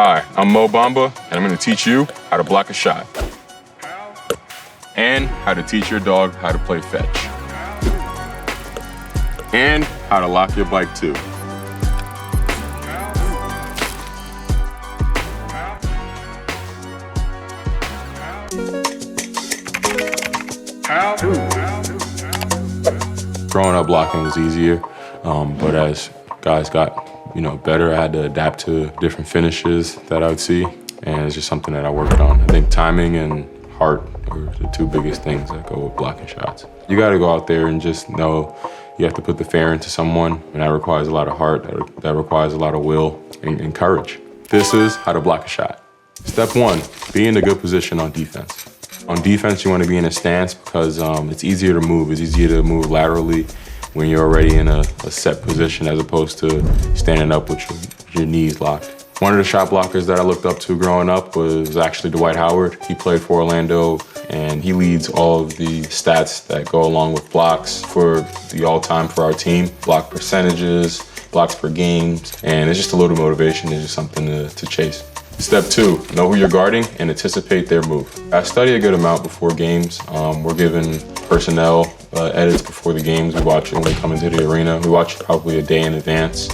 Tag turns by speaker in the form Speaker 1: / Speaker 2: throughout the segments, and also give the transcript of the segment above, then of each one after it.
Speaker 1: Hi, I'm Mo Bamba, and I'm going to teach you how to block a shot. And how to teach your dog how to play fetch. And how to lock your bike too. Growing up, blocking was easier, but as guys got better, I had to adapt to different finishes that I would see, and it's just something that I worked on. I think timing and heart are the two biggest things that go with blocking shots. You got to go out there and just know you have to put the fair into someone, and that requires a lot of heart, that requires a lot of will and courage. This is how to block a shot. Step one, be in a good position on defense. On defense, you want to be in a stance because it's easier to move. It's easier to move laterally when you're already in a set position as opposed to standing up with your knees locked. One of the shot blockers that I looked up to growing up was actually Dwight Howard. He played for Orlando, and he leads all of the stats that go along with blocks for the all-time for our team. Block percentages, blocks per games, and it's just a little motivation. It's just something to chase. Step two, know who you're guarding and anticipate their move. I study a good amount before games. We're given personnel edits before the games. We watch it when we come into the arena. We watch it probably a day in advance.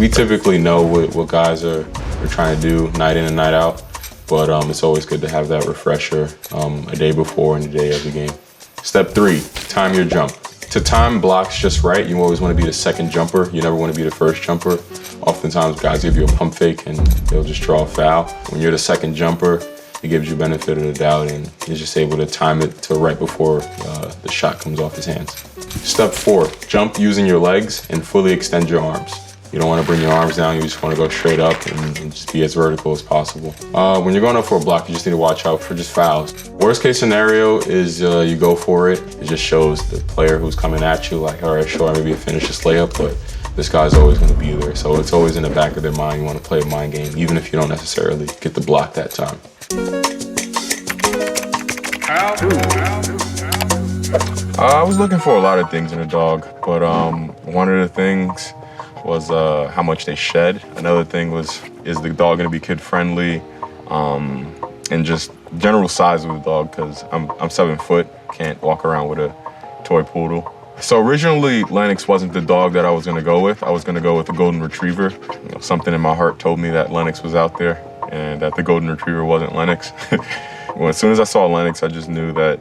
Speaker 1: We typically know what guys are trying to do night in and night out, but it's always good to have that refresher a day before and the day of the game. Step three, time your jump. To time blocks just right, you always want to be the second jumper. You never want to be the first jumper. Oftentimes guys give you a pump fake and they'll just draw a foul. When you're the second jumper, it gives you benefit of the doubt and you're just able to time it to right before the shot comes off his hands. Step four, jump using your legs and fully extend your arms. You don't want to bring your arms down, you just want to go straight up and just be as vertical as possible. When you're going up for a block, you just need to watch out for just fouls. Worst case scenario is you go for it. It just shows the player who's coming at you like, all right, sure, maybe you finish this layup, but this guy's always going to be there. So it's always in the back of their mind. You want to play a mind game, even if you don't necessarily get the block that time. I was looking for a lot of things in a dog, but one of the things was how much they shed. Another thing was, is the dog gonna be kid friendly? And just general size of the dog, because I'm 7 foot, can't walk around with a toy poodle. So originally, Lennox wasn't the dog that I was gonna go with. I was gonna go with a golden retriever. Something in my heart told me that Lennox was out there and that the golden retriever wasn't Lennox. Well, as soon as I saw Lennox, I just knew that,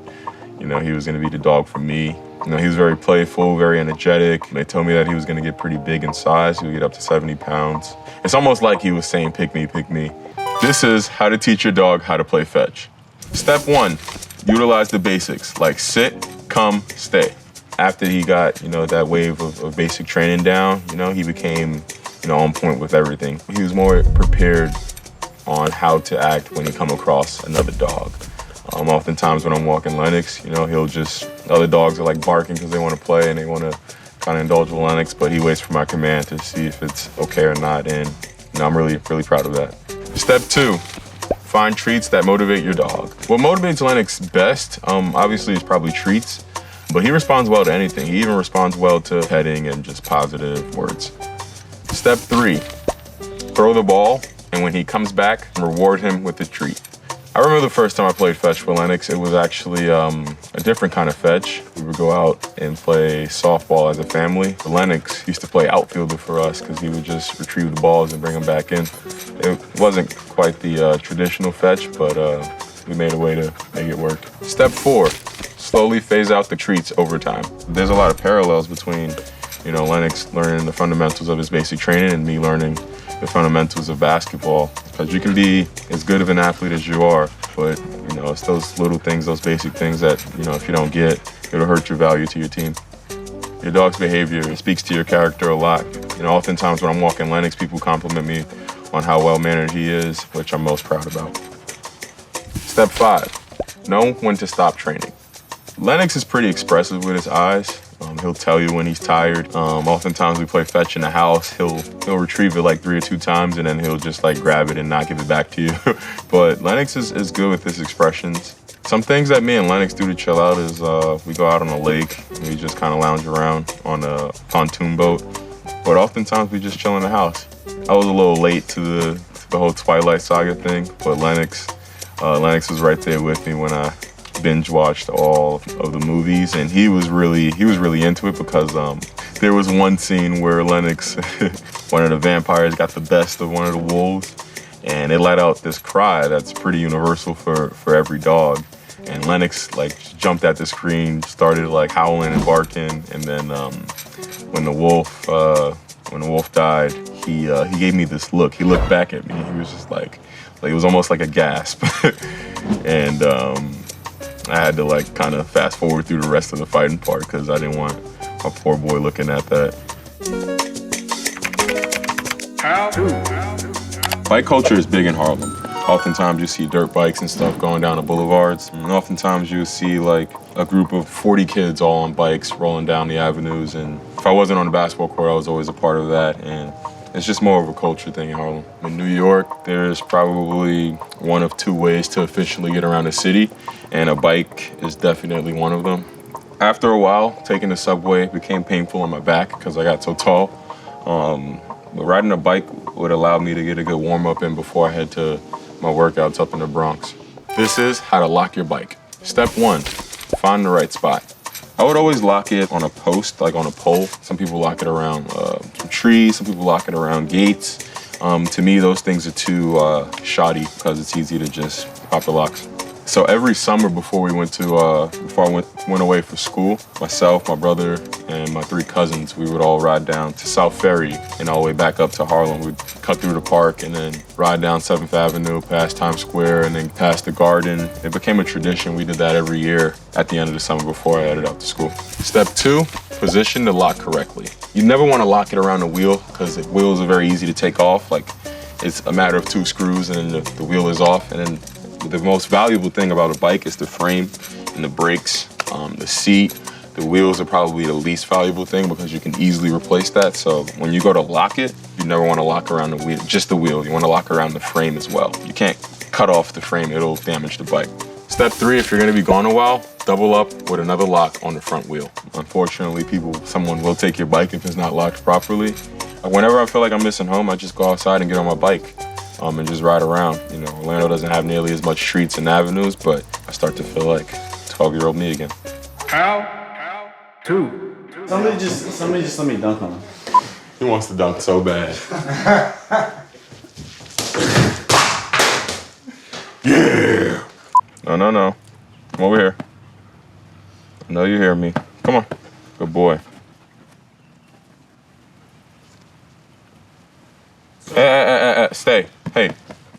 Speaker 1: he was gonna be the dog for me. He was very playful, very energetic. They told me that he was gonna get pretty big in size. He would get up to 70 pounds. It's almost like he was saying, pick me, pick me. This is how to teach your dog how to play fetch. Step one, utilize the basics, like sit, come, stay. After he got, that wave of basic training down, he became, on point with everything. He was more prepared on how to act when he come across another dog. Oftentimes when I'm walking Lennox, other dogs are like barking because they want to play and they want to kind of indulge with Lennox, but he waits for my command to see if it's okay or not, and I'm really, really proud of that. Step two, find treats that motivate your dog. What motivates Lennox best, obviously, is probably treats, but he responds well to anything. He even responds well to petting and just positive words. Step three, throw the ball, and when he comes back, reward him with a treat. I remember the first time I played fetch with Lennox, it was actually a different kind of fetch. We would go out and play softball as a family. Lennox used to play outfielder for us because he would just retrieve the balls and bring them back in. It wasn't quite the traditional fetch, but we made a way to make it work. Step four, slowly phase out the treats over time. There's a lot of parallels between, Lennox learning the fundamentals of his basic training and me learning the fundamentals of basketball. Because you can be as good of an athlete as you are, but it's those little things, those basic things that if you don't get, it'll hurt your value to your team. Your dog's behavior speaks to your character a lot. Oftentimes when I'm walking Lennox, people compliment me on how well-mannered he is, which I'm most proud about. Step five, know when to stop training. Lennox is pretty expressive with his eyes. He'll tell you when he's tired. Oftentimes we play fetch in the house. He'll retrieve it like 3 or 2 times and then he'll just grab it and not give it back to you. But Lennox is good with his expressions. Some things that me and Lennox do to chill out is we go out on a lake and we just kind of lounge around on a pontoon boat. But oftentimes we just chill in the house. I was a little late to the whole Twilight Saga thing, but Lennox was right there with me when I binge watched all of the movies, and he was really into it because there was one scene where Lennox, one of the vampires, got the best of one of the wolves, and it let out this cry that's pretty universal for every dog. And Lennox like jumped at the screen, started like howling and barking, and then when the wolf died, he gave me this look. He looked back at me. He was just like it was almost like a gasp, and I had to like kind of fast forward through the rest of the fighting part because I didn't want my poor boy looking at that. Bike culture is big in Harlem. Oftentimes you see dirt bikes and stuff going down the boulevards. And oftentimes you see like a group of 40 kids all on bikes rolling down the avenues. And if I wasn't on the basketball court, I was always a part of that. And it's just more of a culture thing in Harlem. In New York, there's probably one of two ways to efficiently get around the city, and a bike is definitely one of them. After a while, taking the subway became painful on my back because I got so tall. But riding a bike would allow me to get a good warm-up in before I head to my workouts up in the Bronx. This is how to lock your bike. Step 1, find the right spot. I would always lock it on a post, like on a pole. Some people lock it around some trees, some people lock it around gates. To me, those things are too shoddy because it's easy to just pop the locks. So every summer before I went away for school, myself, my brother, and my 3 cousins, we would all ride down to South Ferry and all the way back up to Harlem. We'd cut through the park and then ride down 7th Avenue, past Times Square, and then past the Garden. It became a tradition. We did that every year at the end of the summer before I headed out to school. Step 2, position the lock correctly. You never want to lock it around the wheel because the wheels are very easy to take off. Like, it's a matter of 2 screws and then the wheel is off. And then the most valuable thing about a bike is the frame and the brakes, the seat. The wheels are probably the least valuable thing because you can easily replace that. So when you go to lock it, you never want to lock around the wheel, just the wheel. You want to lock around the frame as well. You can't cut off the frame, it'll damage the bike. Step 3, if you're going to be gone a while, double up with another lock on the front wheel. Unfortunately, someone will take your bike if it's not locked properly. Whenever I feel like I'm missing home, I just go outside and get on my bike. And just ride around. You know, Orlando doesn't have nearly as much streets and avenues, but I start to feel like 12-year-old me again.
Speaker 2: How to.
Speaker 3: Somebody just let me dunk on him.
Speaker 1: He wants to dunk so bad. Yeah! No. Come over here. I know you hear me. Come on. Good boy. Stay. Hey,